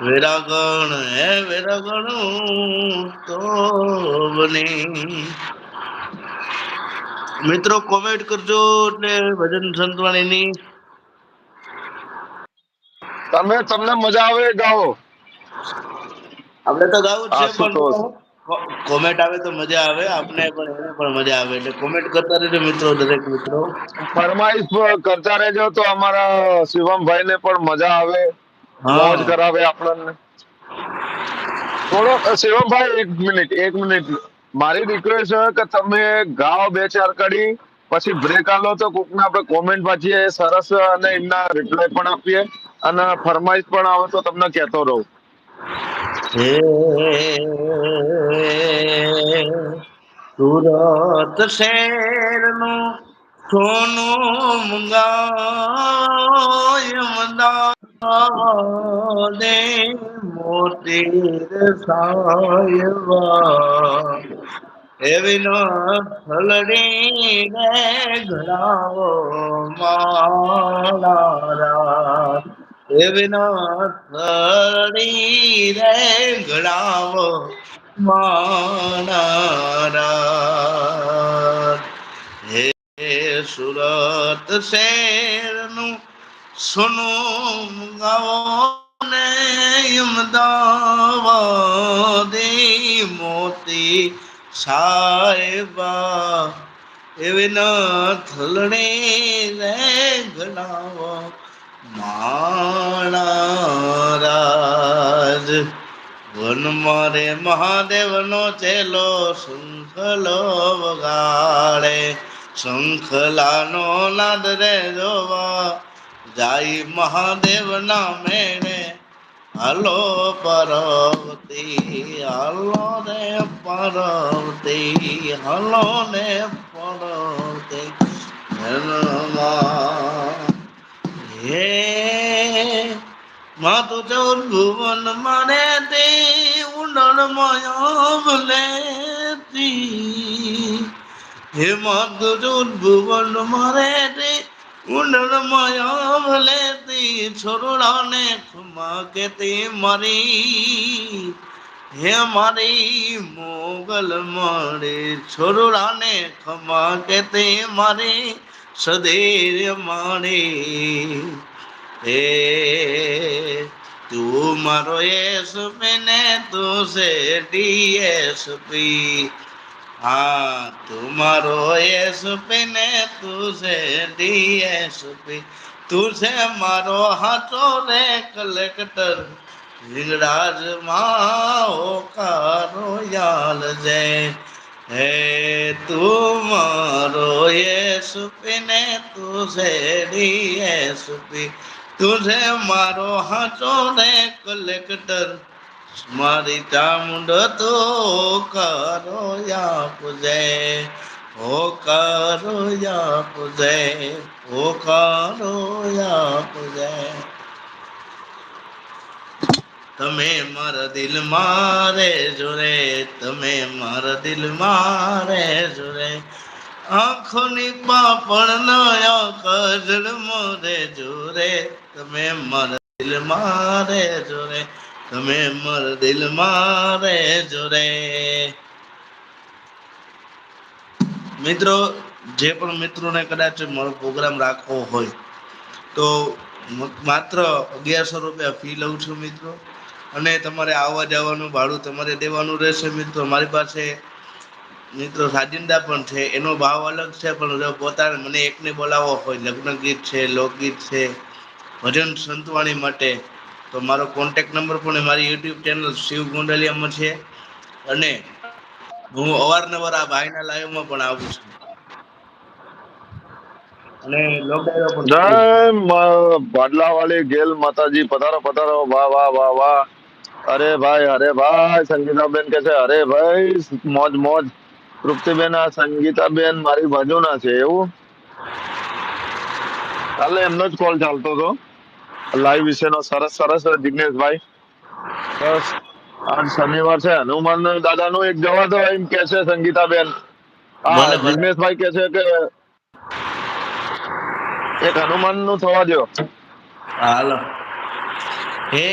વેરાગણ હે વેરાગણ તો બને. મિત્રો કોમેન્ટ કરજો એટલે ભજન સંતવાણીની. તમને મજા આવે ગાઓ. આપણે તો ગાવું જ છે પણ આશુતોષ કોમેન્ટ આવે તો મજા આવે, આપણે પણ એને પણ મજા આવે એટલે કોમેન્ટ કરતા રહેજો મિત્રો, દરેક મિત્રો. ફરમાઈશ કરતા રહેજો તો અમારા શિવમભાઈ ને પણ મજા આવે, મોજ હા કરાવે આપણને. થોડો શિવમભાઈ એક મિનિટ મારી રિક્વેસ્ટ છે કે તમે ગાઓ બે ચાર કડી, પછી બ્રેક આલો તો કોકને આપણે કોમેન્ટ વાંચીએ સરસ અને એમના રિપ્લાય પણ આપીએ, અને ફરમાઈશ પણ આવે તો તમને કહેતો રહું. હે સુરત શહેરનું સોનું મંગાય અમદાવાદે મોતી સાયવા એવી નો હલડી ને ઘડાવો માળા એવી નો હલડી રે ઘડાવો માળા. હે સુરત શહેરનું સોનું ગાવો ને અમદાવાદે મોતી સાહેબા એવી થલડે રે ઘડાવો માણારાજ. વન મારે મહાદેવ નો ચેલો શૃંખલો વગાડે, શંખલા નો નાદ રે જોવા જાય મહાદેવ ના મેળે. હાલો પાર્વતી હાલો ને પાર્વતી હાલો ને પાર્વતી હે માતું ચૌદ ભુવન મારે તે ઉંડળ માયા લેતી. હે માતું ચૌદ ભુવન મારે તે ઉંડળ માયા લેતી, છોરડા ને ખમા કેતી મારી. હે મારી મોગલ મારી છોરડા ને ખમા કેતી મારી સધીર માણી. હે તું મારો એસપી ને તું છે ડીએસપી. હા તું મારો એસપી ને તું છે ડીએસપી. તું છે મારો હાચો રે કલેક્ટર, હિંગળાજ માં હોકારો યાલ જય. હે તું મારો એસપી ને તું છે ડીએસપી. તું છે મારો હાચો રે કલેક્ટર, મારી ચામુંડ તો હોકારો આપજે, હોકારો આપજે, હોકારો આપજે. તમે મારા દિલ મારે જોરે, તમે મારા દિલ મારે જોરે. આંખોની પાપણ ના કાજળ મોરે જોરે, તમે મારા દિલ મારે જોરે, તમે મારા દિલ મારે જોરે. મિત્રો જે પણ મિત્રોને કદાચ મારો પ્રોગ્રામ રાખવો હોય તો માત્ર 1100 રૂપિયા ફી લઉં છું મિત્રો, અને તમારે આવવા જવાનું ભાડું તમારે દેવાનું રહેશે મિત્રો. મારી પાસે મિત્રો સાજિંદા પણ છે, એનો ભાવ અલગ છે, પણ પોતાને મને એકને બોલાવો હોય, લગ્ન ગીત છે, લોકગીત છે, ભજન સંતવાણી માટે તો મારો કોન્ટેક્ટ નંબર પણ મારી યુટ્યુબ ચેનલ શિવ ગોંડલિયામાં છે. અને હું અવારનવાર આ ભાઈના લાઈવમાં પણ આવું છું અને લોક ડાયરો પણ જય કરું છું. ભાડલા વાળી ગેલ માતાજી, પધારો પધારો, વાહ વાહ વાહ વાહ. અરે ભાઈ સંગીતાબેન કે છે અરે ભાઈ મોજ મોજ. તૃપ્તિબેન આ સંગીતાબેન મારી બાજુના છે એવું. કાલે એમનો જ કોલ ચાલતો હતો લાઈવ વિશેનો, સરસ સરસ જિગ્નેશભાઈ. બસ આજ શનિવાર છે, હનુમાન દાદા નું એક જવા દો એમ કે છે સંગીતાબેન. હા ભલે ભલે જિગ્નેશભાઈ કે છે કે એક હનુમાન નું થવા દો. હાલો. હે